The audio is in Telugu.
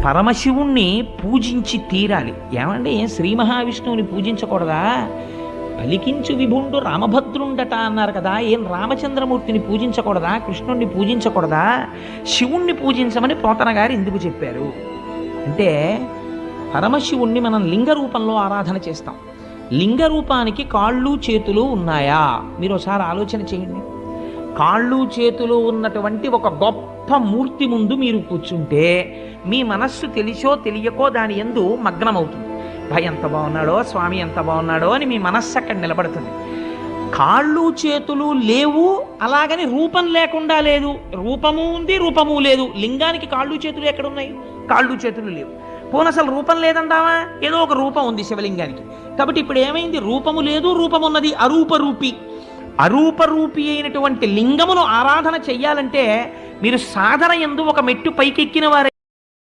పరమశివుణ్ణి పూజించి తీరాలి. ఏమండి, శ్రీ మహావిష్ణువుని పూజించకూడదా? పలికించు విభుండు రామభద్రుండట అన్నారు కదా, ఏం రామచంద్రమూర్తిని పూజించకూడదా? కృష్ణుణ్ణి పూజించకూడదా? శివుణ్ణి పూజించమని పోతన గారు ఎందుకు చెప్పారు అంటే, పరమశివుణ్ణి మనం లింగ రూపంలో ఆరాధన చేస్తాం. లింగ రూపానికి కాళ్ళు చేతులు ఉన్నాయా? మీరు ఒకసారి ఆలోచన చేయండి. కాళ్ళు చేతులు ఉన్నటువంటి ఒక గొప్ప మూర్తి ముందు మీరు కూర్చుంటే మీ మనస్సు తెలిసో తెలియకో దాని యందు మగ్నమవుతుంది. ఎంత బాగున్నాడో స్వామి, ఎంత బాగున్నాడో అని మీ మనస్సు అక్కడ నిలబడుతుంది. కాళ్ళు చేతులు లేవు, అలాగని రూపం లేకుండా లేదు. రూపము ఉంది, రూపము లేదు. లింగానికి కాళ్ళు చేతులు ఎక్కడున్నాయి? కాళ్ళు చేతులు లేవు. పోనీ అసలు రూపం లేదంటావా? ఏదో ఒక రూపం ఉంది శివలింగానికి. కాబట్టి ఇప్పుడు ఏమైంది? రూపము లేదు, రూపమున్నది. అరూపరూపి. అరూపరూపి అయినటువంటి లింగమును ఆరాధన చెయ్యాలంటే మీరు సాధన యందు ఒక మెట్టు పైకెక్కిన వారే.